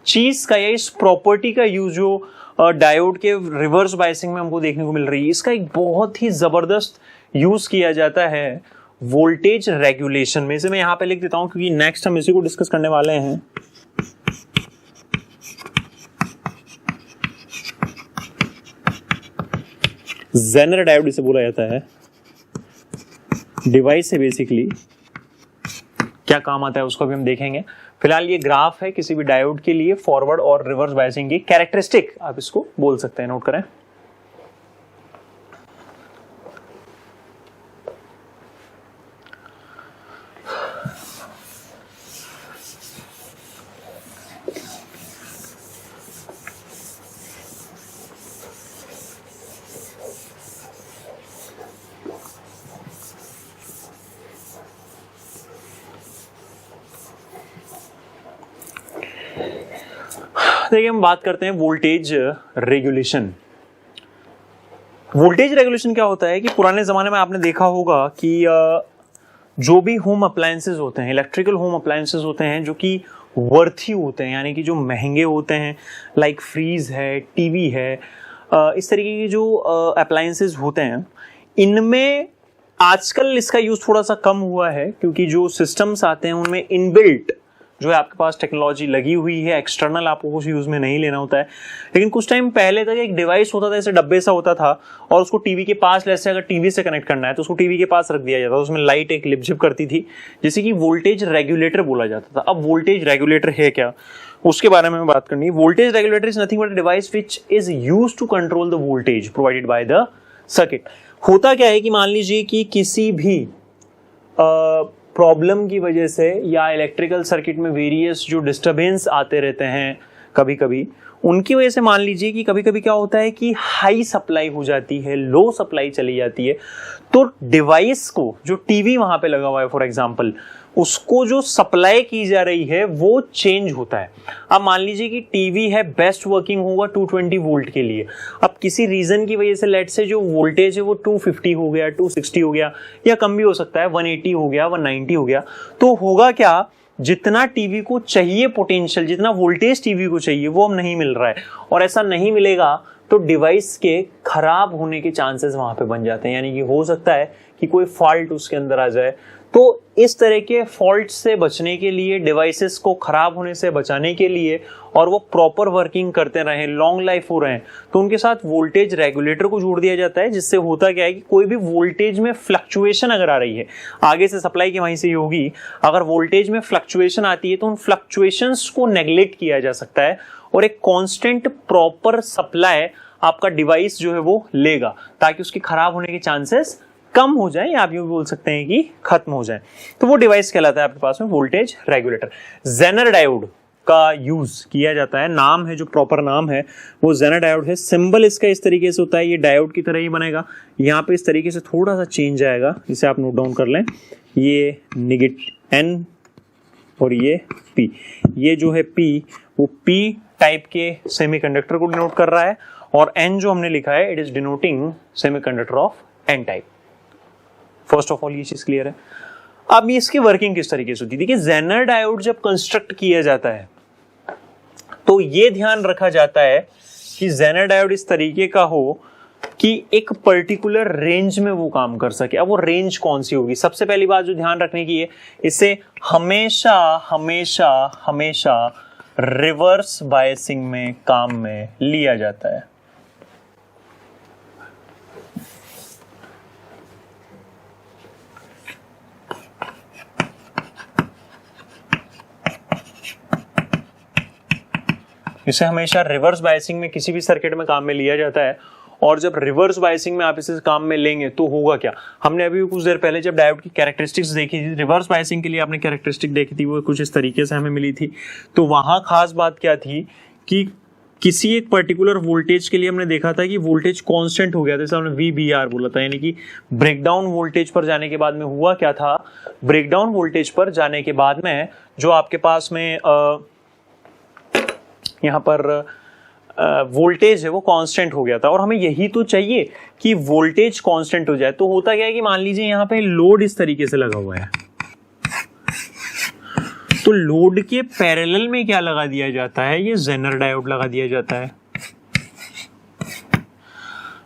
चीज का या इस प्रॉपर्टी का यूज जो डायोड के रिवर्स बायसिंग में हमको देखने को मिल रही है, इसका एक बहुत ही जबरदस्त यूज किया जाता है वोल्टेज रेगुलेशन में। इसे मैं यहाँ पे लिख देता हूं क्योंकि नेक्स्ट हम इसी को डिस्कस करने वाले हैं। जेनर डायोड इसे बोला जाता है। डिवाइस है बेसिकली क्या काम आता है उसको भी हम देखेंगे। फिलहाल ये ग्राफ है किसी भी डायोड के लिए फॉरवर्ड और रिवर्स बायसिंग की कैरेक्टरिस्टिक आप इसको बोल सकते हैं, नोट करें। देखिए हम बात करते हैं वोल्टेज रेगुलेशन। वोल्टेज रेगुलेशन क्या होता है कि पुराने जमाने में आपने देखा होगा कि जो भी होम अप्लायंसेस होते हैं, इलेक्ट्रिकल होम अप्लायंसेस होते हैं जो कि वर्थी होते हैं, यानी कि जो महंगे होते हैं, लाइक फ्रीज है, टीवी है, इस तरीके के जो अप्लायंसेस होते हैं, इनमें आजकल इसका यूज थोड़ा सा कम हुआ है क्योंकि जो सिस्टम्स आते हैं उनमें इनबिल्ट जो है आपके पास टेक्नोलॉजी लगी हुई है, एक्सटर्नल आपको कुछ यूज में नहीं लेना होता है। लेकिन कुछ टाइम पहले तक एक डिवाइस होता था, जैसे डब्बे सा होता था, और उसको टीवी के पास, जैसे अगर टीवी से कनेक्ट करना है तो उसको टीवी के पास रख दिया जाता था, उसमें लाइट एक लिपझिप करती थी जिसे कि वोल्टेज रेगुलेटर बोला जाता था। अब वोल्टेज रेगुलेटर है क्या, उसके बारे में बात करनी है। Voltage regulator is nothing but a device which is used to control the voltage provided by the circuit. होता क्या है कि मान लीजिए कि किसी भी प्रॉब्लम की वजह से या इलेक्ट्रिकल सर्किट में वेरियस जो डिस्टरबेंस आते रहते हैं कभी कभी, उनकी वजह से मान लीजिए कि कभी कभी क्या होता है कि हाई सप्लाई हो जाती है, लो सप्लाई चली जाती है, तो डिवाइस को, जो टीवी वहां पे लगा हुआ है फॉर एग्जांपल, उसको जो सप्लाई की जा रही है वो चेंज होता है। अब मान लीजिए कि टीवी है, बेस्ट वर्किंग होगा 220 वोल्ट के लिए। अब किसी रीजन की वजह से लेट से जो वोल्टेज है वो 250 हो गया, 260 हो गया, या कम भी हो सकता है, 180 हो गया, 190 हो गया, तो होगा क्या, जितना टीवी को चाहिए पोटेंशियल, जितना वोल्टेज टीवी को चाहिए वो अब नहीं मिल रहा है, और ऐसा नहीं मिलेगा तो डिवाइस के खराब होने के चांसेस वहां पे बन जाते हैं। यानी कि हो सकता है कि कोई फॉल्ट उसके अंदर आ जाए। तो इस तरह के फॉल्ट से बचने के लिए, डिवाइसेस को खराब होने से बचाने के लिए, और वो प्रॉपर वर्किंग करते रहें, लॉन्ग लाइफ हो रहे हैं, तो उनके साथ वोल्टेज रेगुलेटर को जोड़ दिया जाता है। जिससे होता क्या है कि कोई भी वोल्टेज में फ्लक्चुएशन अगर आ रही है, आगे से सप्लाई की वहीं से ही होगी, अगर वोल्टेज में फ्लक्चुएशन आती है तो उन फ्लक्चुएशंस को नेग्लेक्ट किया जा सकता है और एक कांस्टेंट प्रॉपर सप्लाई आपका डिवाइस जो है वो लेगा, ताकि उसके खराब होने के चांसेस कम हो जाए, या आप यूं भी बोल सकते हैं कि खत्म हो जाए। तो वो डिवाइस कहलाता है आपके पास में वोल्टेज रेगुलेटर। जेनर डायोड का यूज किया जाता है, नाम है, जो प्रॉपर नाम है वो जेनर डायोड है। सिंबल इसका इस तरीके से होता है, ये डायोड की तरह ही बनेगा, यहाँ पे इस तरीके से थोड़ा सा चेंज आएगा, जिसे आप नोट डाउन कर लें। ये नेगेटिव N और ये P, ये जो है P वो P टाइप के सेमीकंडक्टर को डिनोट कर रहा है, और N जो हमने लिखा है it is denoting semiconductor of N type. First of all ये चीज क्लियर है। अब इसकी वर्किंग किस तरीके से होती है, देखिए जेनर डायोड जब कंस्ट्रक्ट किया जाता है तो ये ध्यान रखा जाता है कि जेनर डायोड इस तरीके का हो कि एक पर्टिकुलर रेंज में वो काम कर सके। अब वो रेंज कौन सी होगी, सबसे पहली बात जो ध्यान रखने की है, इसे हमेशा हमेशा हमेशा रिवर्स बायसिंग में काम में लिया जाता है। इसे हमेशा रिवर्स बायसिंग में किसी भी सर्किट में काम में लिया जाता है। और जब रिवर्स बायसिंग में आप इसे काम में लेंगे तो होगा क्या, हमने अभी कुछ देर पहले जब डायोड की कैरेक्टरिस्टिक्स देखी थी, रिवर्स बायसिंग के लिए आपने कैरेक्टरिस्टिक देखी थी, वो कुछ इस तरीके से हमें मिली थी। तो वहां खास बात क्या थी कि किसी एक पर्टिकुलर वोल्टेज के लिए हमने देखा था कि वोल्टेज कांस्टेंट हो गया था, जैसे हमने VBR बोला था, यानी कि ब्रेकडाउन वोल्टेज पर जाने के बाद में हुआ क्या था, ब्रेकडाउन वोल्टेज पर जाने के बाद में जो आपके पास में यहाँ पर वोल्टेज है वो कांस्टेंट हो गया था। और हमें यही तो चाहिए कि वोल्टेज कांस्टेंट हो जाए। तो होता क्या है कि मान लीजिए यहाँ पे लोड इस तरीके से लगा हुआ है, तो लोड के पैरेलल में क्या लगा दिया जाता है, ये जेनर डायोड लगा दिया जाता है।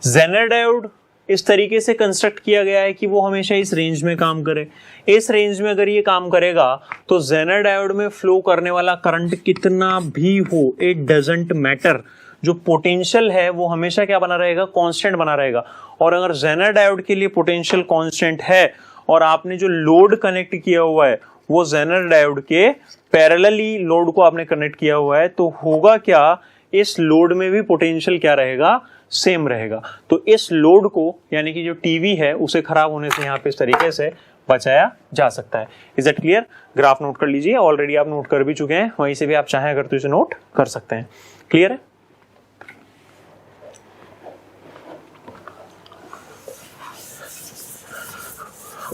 जेनर डायोड इस तरीके से कंस्ट्रक्ट किया गया है कि वो हमेशा इस रेंज में काम करे। इस रेंज में अगर ये काम करेगा तो जेनर डायोड में फ्लो करने वाला करंट कितना भी हो, इट डजंट मैटर, जो पोटेंशियल है वो हमेशा क्या बना रहेगा, कांस्टेंट बना रहेगा। और अगर जेनर डायोड के लिए पोटेंशियल कांस्टेंट है और आपने जो लोड कनेक्ट किया हुआ है वो जेनर डायोड के पैरेलली लोड को आपने कनेक्ट किया हुआ है, तो होगा क्या, इस लोड में भी पोटेंशियल क्या रहेगा, सेम रहेगा। तो इस लोड को यानी कि जो टीवी है उसे खराब होने से यहाँ पे इस तरीके से बचाया जा सकता है। Is that clear? Graph note कर लीजिए, ऑलरेडी आप नोट कर भी चुके हैं, वहीं से भी आप चाहें अगर तो इसे नोट कर सकते हैं। क्लियर है?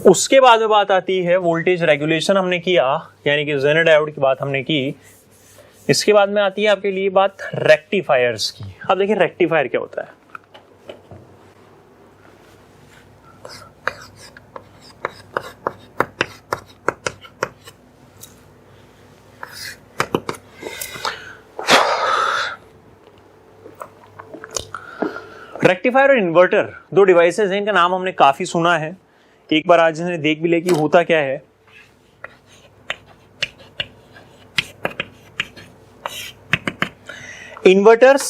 उसके बाद में बात आती है वोल्टेज रेगुलेशन हमने किया, यानी कि जेनर डायोड की बात हमने की। इसके बाद में आती है आपके लिए बात रेक्टिफायर्स की। अब देखिए रेक्टिफायर क्या होता है। रेक्टिफायर और इन्वर्टर दो डिवाइसेस हैं, इनका नाम हमने काफी सुना है। एक बार आज हमने देख भी लिया कि होता क्या है। इन्वर्टर्स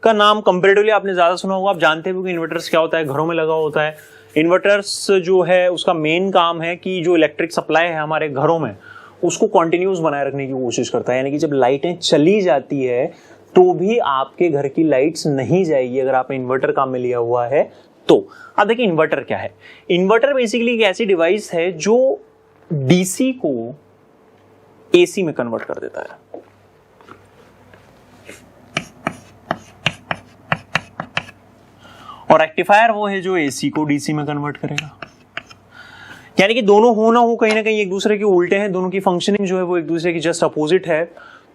का नाम कंपैरेटिवली आपने ज्यादा सुना होगा, आप जानते हो कि इन्वर्टर्स क्या होता है, घरों में लगा होता है। इन्वर्टर्स जो है उसका मेन काम है कि जो इलेक्ट्रिक सप्लाई है हमारे घरों में उसको कंटिन्यूस बनाए रखने की कोशिश करता है, यानी कि जब लाइटें चली जाती है तो भी आपके घर की लाइट्स नहीं जाएगी अगर आपने इन्वर्टर काम में लिया हुआ है तो। अब देखिए इन्वर्टर क्या है। इन्वर्टर बेसिकली एक ऐसी डिवाइस है जो डीसी को एसी में कन्वर्ट कर देता है। और रेक्टिफायर वो है जो एसी को डीसी में कन्वर्ट करेगा। यानी कि दोनों हो ना हो कहीं ना कहीं एक दूसरे के उल्टे हैं, दोनों की फंक्शनिंग जो है वो एक दूसरे की जस्ट अपोजिट है।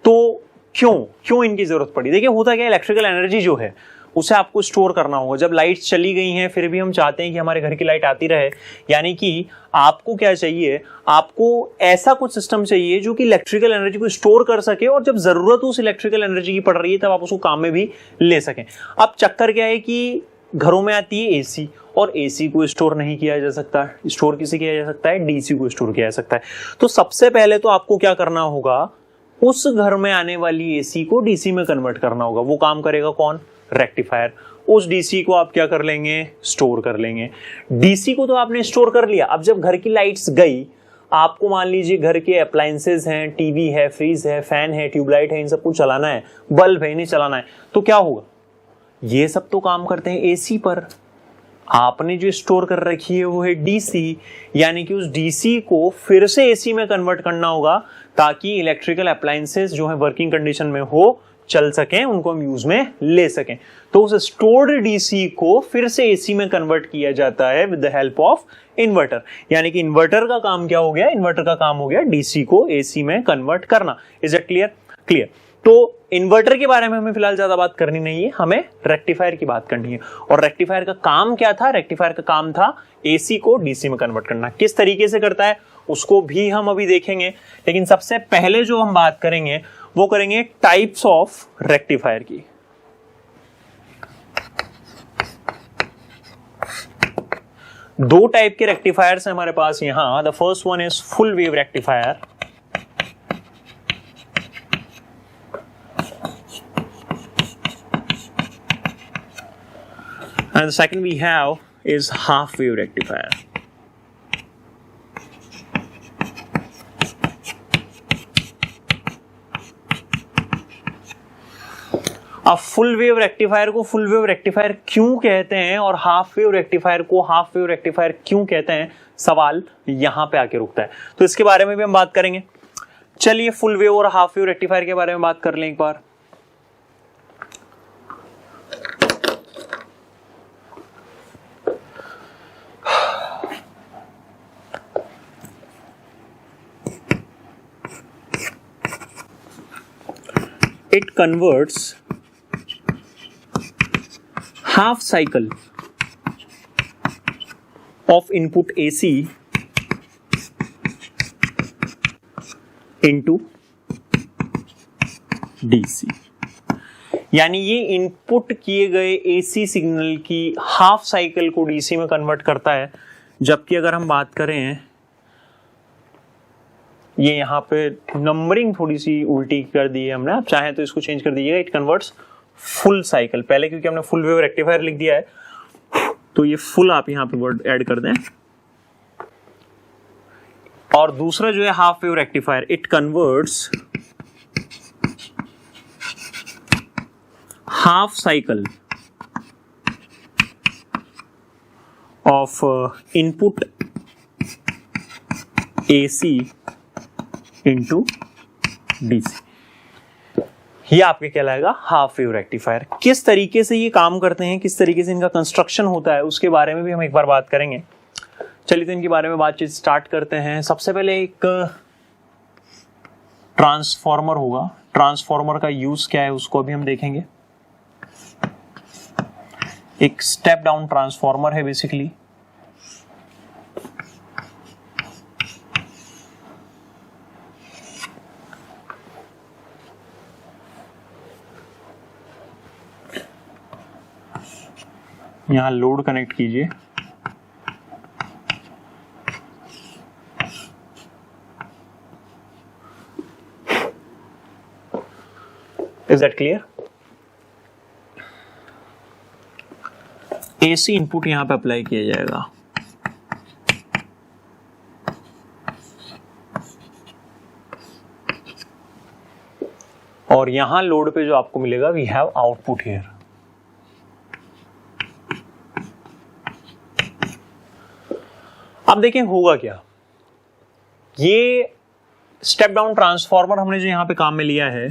तो क्यों इनकी जरूरत पड़ी? देखिए होता क्या है, इलेक्ट्रिकल एनर्जी जो है उसे आपको स्टोर करना होगा। जब लाइट चली गई हैं फिर भी हम चाहते हैं कि हमारे घर की लाइट आती रहे, यानी कि आपको क्या चाहिए, आपको ऐसा कुछ सिस्टम चाहिए जो कि इलेक्ट्रिकल एनर्जी को स्टोर कर सके और जब जरूरत उस इलेक्ट्रिकल एनर्जी की पड़ रही है तब आप उसको काम में भी ले सकें। अब चक्कर क्या है कि घरों में आती है एसी, और एसी को स्टोर नहीं किया जा सकता। स्टोर किसे किया जा सकता है? डीसी को स्टोर किया जा सकता है। तो सबसे पहले तो आपको क्या करना होगा, उस घर में आने वाली एसी को डीसी में कन्वर्ट करना होगा। वो काम करेगा कौन? रेक्टिफायर। उस डीसी को आप क्या कर लेंगे? स्टोर कर लेंगे। डीसी को तो आपने स्टोर कर लिया। अब जब घर की लाइट्स गई, आपको मान लीजिए घर के अप्लायंसेस हैं, टीवी है, फ्रिज है, फैन है, ट्यूबलाइट है, इन सबको चलाना है, बल्ब है, इन्हें चलाना है, तो क्या होगा? ये सब तो काम करते हैं एसी पर। आपने जो स्टोर कर रखी है वो है डीसी, यानी कि उस डीसी को फिर से एसी में कन्वर्ट करना होगा ताकि इलेक्ट्रिकल अप्लायंसेस जो है वर्किंग कंडीशन में हो, चल सकें, उनको हम यूज में ले सकें। तो उस स्टोर्ड डीसी को फिर से एसी में कन्वर्ट किया जाता है with the help of inverter. यानी कि इन्वर्टर का काम क्या हो गया? इन्वर्टर का काम हो गया डीसी को एसी में कन्वर्ट करना। Is it clear? क्लियर। तो इन्वर्टर के बारे में हमें फिलहाल ज्यादा बात करनी नहीं है, हमें रेक्टिफायर की बात करनी है। और रेक्टिफायर का काम क्या था? रेक्टिफायर का काम था एसी को डीसी में कन्वर्ट करना। किस तरीके से करता है उसको भी हम अभी देखेंगे, लेकिन सबसे पहले जो हम बात करेंगे वो करेंगे टाइप्स ऑफ रेक्टिफायर की। दो टाइप के रेक्टिफायर्स हैं हमारे पास यहां। The first one is full wave rectifier, and the second we have is half wave rectifier. अब फुल वेव रेक्टिफायर को फुल वेव रेक्टिफायर क्यों कहते हैं और हाफ वेव रेक्टिफायर को हाफ वेव रेक्टिफायर क्यों कहते हैं, सवाल यहां पे आके रुकता है। तो इसके बारे में भी हम बात करेंगे। चलिए फुल वेव और हाफ वेव रेक्टिफायर के बारे में बात कर लें एक बार। It converts half cycle of input AC into DC। यानी ये इनपुट किए गए AC सिग्नल की हाफ साइकिल को DC में कन्वर्ट करता है। जबकि अगर हम बात करें, ये यहाँ पे नंबरिंग थोड़ी सी उल्टी कर दी है हमने, आप चाहें तो इसको चेंज कर दीजिएगा। इट कन्वर्ट्स फुल साइकिल, पहले क्योंकि हमने फुल वेव रेक्टिफायर लिख दिया है तो ये फुल आप यहाँ पे वर्ड ऐड कर दें। और दूसरा जो है half wave rectifier, it converts half cycle of input AC into DC, ये आपके कहलाएगा हाफ वेव रेक्टिफायर। किस तरीके से ये काम करते हैं, किस तरीके से इनका कंस्ट्रक्शन होता है, उसके बारे में भी हम एक बार बात करेंगे। चलिए तो इनके बारे में बातचीत स्टार्ट करते हैं। सबसे पहले एक ट्रांसफॉर्मर होगा, ट्रांसफॉर्मर का यूज क्या है उसको अभी हम देखेंगे। एक स्टेप डाउन ट्रांसफॉर्मर है बेसिकली। यहां लोड कनेक्ट कीजिए, is that clear? AC input यहां पे अप्लाई किया जाएगा। और यहां लोड पे जो आपको मिलेगा, वी हैव आउटपुट हियर। अब देखें होगा क्या। ये स्टेप डाउन ट्रांसफॉर्मर हमने जो यहां पे काम में लिया है,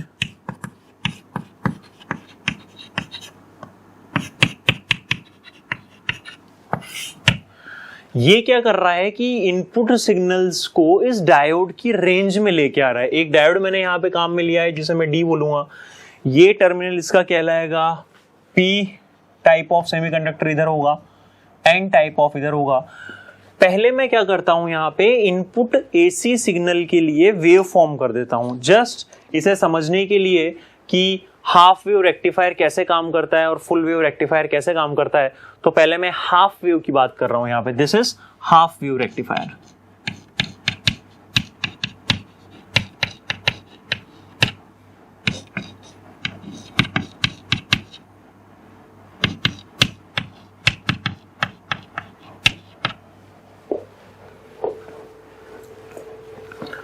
ये क्या कर रहा है कि इनपुट सिग्नल्स को इस डायोड की रेंज में लेके आ रहा है। एक डायोड मैंने यहां पे काम में लिया है जिसे मैं D बोलूंगा। ये टर्मिनल इसका कहलाएगा P टाइप ऑफ सेमीकंडक्टर इधर होगा, N टाइप ऑफ इधर होगा। पहले मैं क्या करता हूं, यहां पे इनपुट AC सिग्नल के लिए वेव फॉर्म कर देता हूं, जस्ट इसे समझने के लिए कि हाफ वेव रेक्टिफायर कैसे काम करता है और फुल वेव रेक्टिफायर कैसे काम करता है। तो पहले मैं हाफ वेव की बात कर रहा हूं यहां पे। This is half wave rectifier.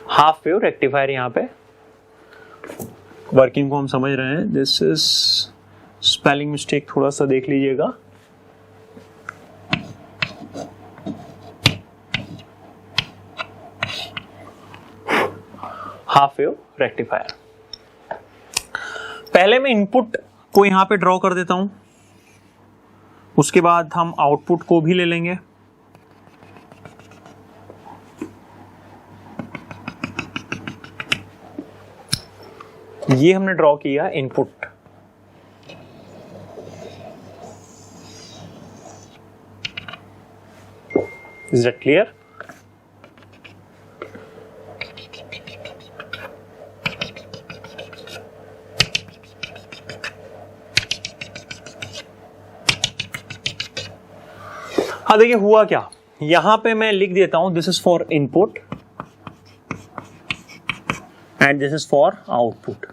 Half wave rectifier यहां पे वर्किंग को हम समझ रहे हैं। दिस इज स्पेलिंग मिस्टेक, थोड़ा सा देख लीजिएगा। Half wave rectifier. पहले मैं इनपुट को यहां पे ड्रॉ कर देता हूं, उसके बाद हम आउटपुट को भी ले लेंगे। ये हमने ड्रॉ किया इनपुट। Is that clear? हाँ देखिए हुआ क्या, यहां पे मैं लिख देता हूं this is for input and this is for output.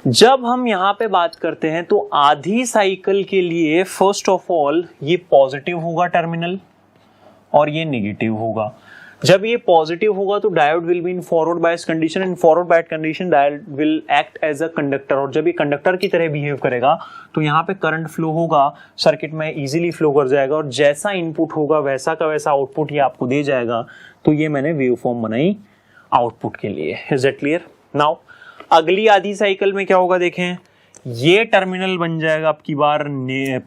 जब हम यहां पे बात करते हैं तो आधी साइकिल के लिए फर्स्ट ऑफ ऑल ये पॉजिटिव होगा टर्मिनल और ये नेगेटिव होगा। जब ये पॉजिटिव होगा तो diode will be in forward bias condition, in forward bias condition diode will act as a conductor. और जब ये कंडक्टर की तरह बिहेव करेगा तो यहाँ पे करंट फ्लो होगा, सर्किट में इजीली फ्लो कर जाएगा और जैसा इनपुट होगा वैसा का वैसा आउटपुट ये आपको दे जाएगा। तो ये मैंने वेव फॉर्म बनाई आउटपुट के लिए। Is that clear? नाउ अगली आधी साइकिल में क्या होगा देखें, ये टर्मिनल बन जाएगा आपकी बार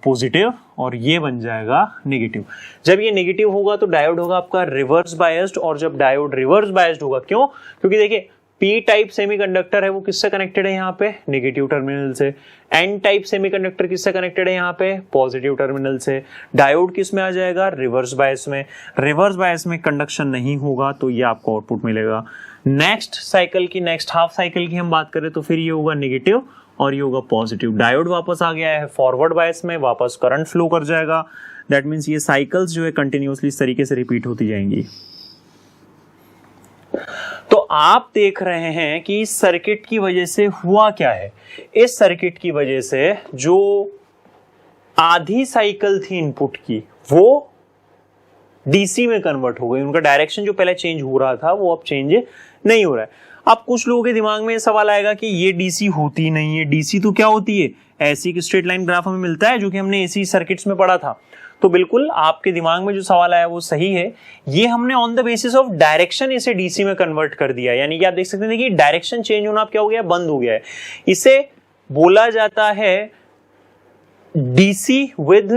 पॉजिटिव और ये बन जाएगा नेगेटिव। जब ये नेगेटिव होगा तो डायोड होगा आपका रिवर्स बायस्ड, और जब डायोड रिवर्स बायस्ड होगा, क्यों? क्योंकि देखिए पी टाइप सेमीकंडक्टर है वो किससे कनेक्टेड है यहाँ पे, नेगेटिव टर्मिनल से। एन टाइप सेमीकंडक्टर किससे कनेक्टेड है यहाँ पे, पॉजिटिव टर्मिनल से। डायोड किस में आ जाएगा, रिवर्स बायस में। रिवर्स बायस में कंडक्शन नहीं होगा तो ये आपको आउटपुट मिलेगा। नेक्स्ट साइकिल की, नेक्स्ट हाफ साइकिल की हम बात करें तो फिर ये होगा नेगेटिव और ये होगा पॉजिटिव। डायोड वापस आ गया है फॉरवर्ड बायस में, वापस करंट फ्लो कर जाएगा। दैट मींस ये साइकिल्स जो है कंटिन्यूअसली इस तरीके से रिपीट होती जाएंगी। तो आप देख रहे हैं कि इस सर्किट की वजह से हुआ क्या है। इस सर्किट की वजह से जो आधी साइकिल थी इनपुट की वो डीसी में कन्वर्ट हो गई, उनका डायरेक्शन जो पहले चेंज हो रहा था वो अब चेंज नहीं हो रहा है। अब कुछ लोगों के दिमाग में सवाल आएगा कि ये डीसी होती नहीं है, डीसी तो क्या होती है, ऐसी एक स्ट्रेट लाइन ग्राफ हमें मिलता है जो कि हमने एसी सर्किट्स में पढ़ा था। तो बिल्कुल आपके दिमाग में जो सवाल आया वो सही है, ये हमने on the basis of direction इसे डीसी में कन्वर्ट कर दिया। यानी कि आप देख सकते हैं कि डायरेक्शन चेंज होना अब क्या हो गया, बंद हो गया है। इसे बोला जाता है डीसी विद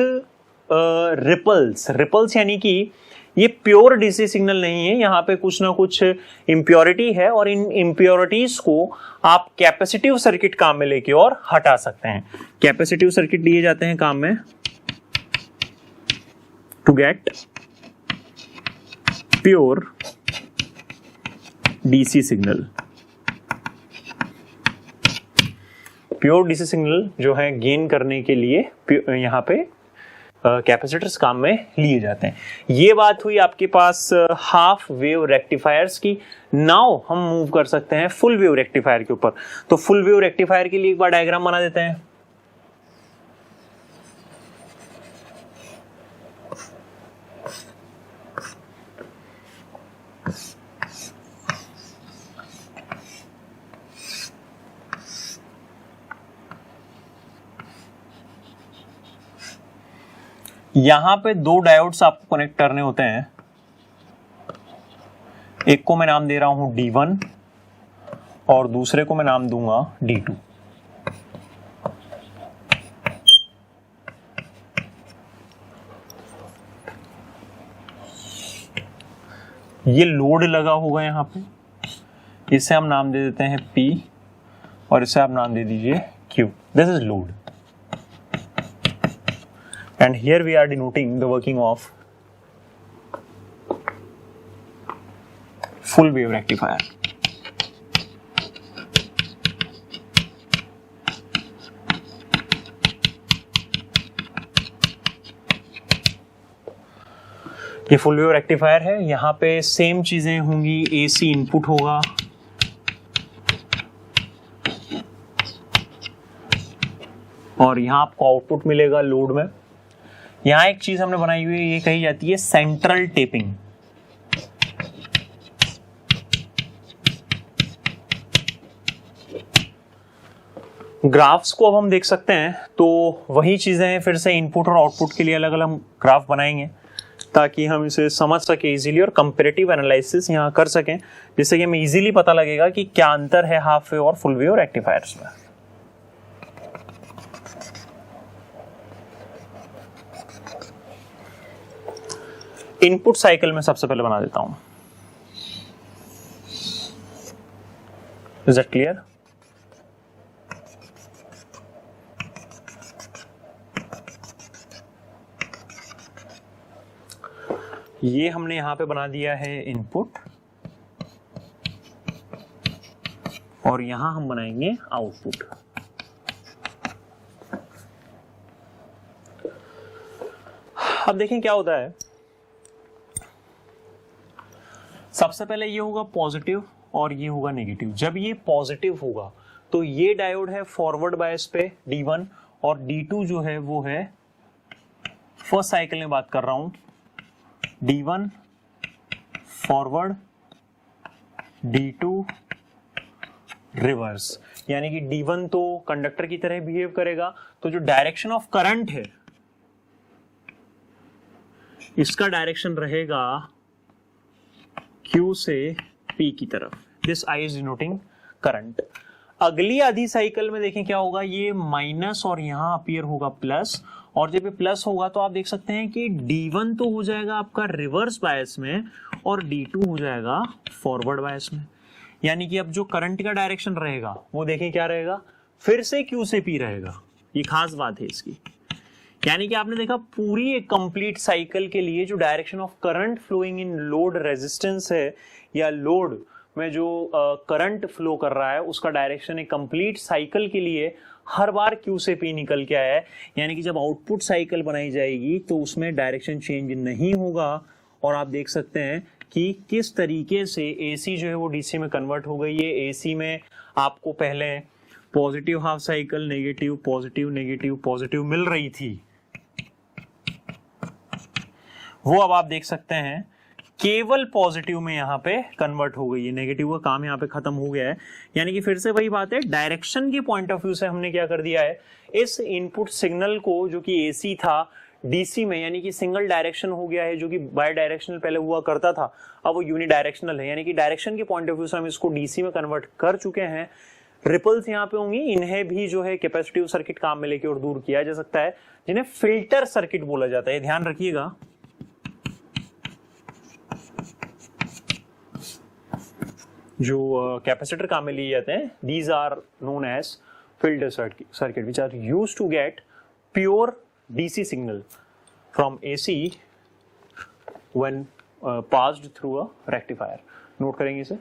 रिपल्स। रिपल्स यानी कि ये प्योर डीसी सिग्नल नहीं है, यहाँ पे कुछ ना कुछ इम्प्योरिटी है और इन इम्प्योरिटीज को आप कैपेसिटिव सर्किट काम में लेके और हटा सकते हैं। कैपेसिटिव सर्किट लिए जाते हैं काम में to get pure DC signal. Pure DC signal जो है गेन करने के लिए यहाँ पे कैपेसिटर्स काम में लिए जाते हैं। ये बात हुई आपके पास हाफ वेव रेक्टिफायर्स की। नाउ हम मूव कर सकते हैं फुल वेव रेक्टिफायर के ऊपर। तो फुल वेव रेक्टिफायर के लिए एक बार डायग्राम बना देते हैं। यहां पे दो डायोड्स आपको कनेक्ट करने होते हैं। एक को मैं नाम दे रहा हूं D1 और दूसरे को मैं नाम दूंगा D2। ये लोड लगा होगा यहां पे, इसे हम नाम दे देते हैं P और इसे आप नाम दे दीजिए Q। This is load and here we are denoting the working of full wave rectifier। ये फुल वेव रेक्टिफायर है। यहां पे सेम चीजें होंगी, एसी इनपुट होगा और यहां आपको आउटपुट मिलेगा लोड में। यहां एक चीज हमने बनाई हुई है, ये कही जाती है सेंट्रल टेपिंग। ग्राफ्स को अब हम देख सकते हैं, तो वही चीजें हैं, फिर से इनपुट और आउटपुट के लिए अलग अलग ग्राफ बनाएंगे ताकि हम इसे समझ सके इजीली और कंपैरेटिव एनालिसिस यहां कर सकें, जिससे कि हमें इजीली पता लगेगा कि क्या अंतर है हाफ वेव और फुल वेव रेक्टिफायर्स में। इनपुट साइकिल में सबसे पहले बना देता हूं। Is that clear? ये हमने यहां पे बना दिया है इनपुट और यहां हम बनाएंगे आउटपुट। अब देखें क्या होता है। सबसे पहले ये होगा पॉजिटिव और ये होगा नेगेटिव। जब ये पॉजिटिव होगा तो ये डायोड है फॉरवर्ड बायस पे D1 और D2 जो है वो है, फर्स्ट साइकिल में बात कर रहा हूं, D1 फॉरवर्ड, D2 रिवर्स। यानी कि D1 तो कंडक्टर की तरह बिहेव करेगा, तो जो डायरेक्शन ऑफ करंट है इसका डायरेक्शन रहेगा Q से P की तरफ। This I is denoting current. अगली आधी साइकिल में देखें क्या होगा, ये माइनस और यहां अपीयर होगा प्लस, और जब ये प्लस होगा तो आप देख सकते हैं कि D1 तो हो जाएगा आपका रिवर्स बायस में और D2 हो जाएगा फॉरवर्ड बायस में। यानी कि अब जो करंट का डायरेक्शन रहेगा वो देखें क्या रहेगा, फिर से Q से P रहेगा। ये खास बात है इसकी। यानी कि आपने देखा पूरी एक कंप्लीट साइकिल के लिए जो direction of current flowing in load resistance है या लोड में जो करंट फ्लो कर रहा है उसका डायरेक्शन एक कंप्लीट साइकिल के लिए हर बार Q से P निकल के आया है। यानी कि जब आउटपुट साइकिल बनाई जाएगी तो उसमें डायरेक्शन चेंज नहीं होगा। और आप देख सकते हैं कि किस तरीके से AC जो है वो DC में कन्वर्ट हो गई है। AC में आपको पहले positive half cycle, negative positive negative positive मिल रही थी, वो अब आप देख सकते हैं केवल पॉजिटिव में यहाँ पे कन्वर्ट हो गई है, नेगेटिव का काम यहाँ पे खत्म हो गया है। यानी कि फिर से वही बात है, डायरेक्शन के पॉइंट ऑफ व्यू से हमने क्या कर दिया है, इस इनपुट सिग्नल को जो कि एसी था डीसी में यानी कि सिंगल डायरेक्शन हो गया है, जो कि बाय डायरेक्शनल पहले हुआ करता था, अब वो यूनि डायरेक्शनल है। यानी कि डायरेक्शन के पॉइंट ऑफ व्यू से हम इसको डीसी में कन्वर्ट कर चुके हैं। रिपल्स यहाँ पे होंगी, इन्हें भी जो है कैपेसिटिव सर्किट काम में लेके और दूर किया जा सकता है, जिन्हें फिल्टर सर्किट बोला जाता है, ध्यान रखिएगा। जो कैपेसिटर काम में लिए जाते हैं, these are known as filter circuit which are used to get pure DC signal from AC when passed through a rectifier. Note करेंगे इसे।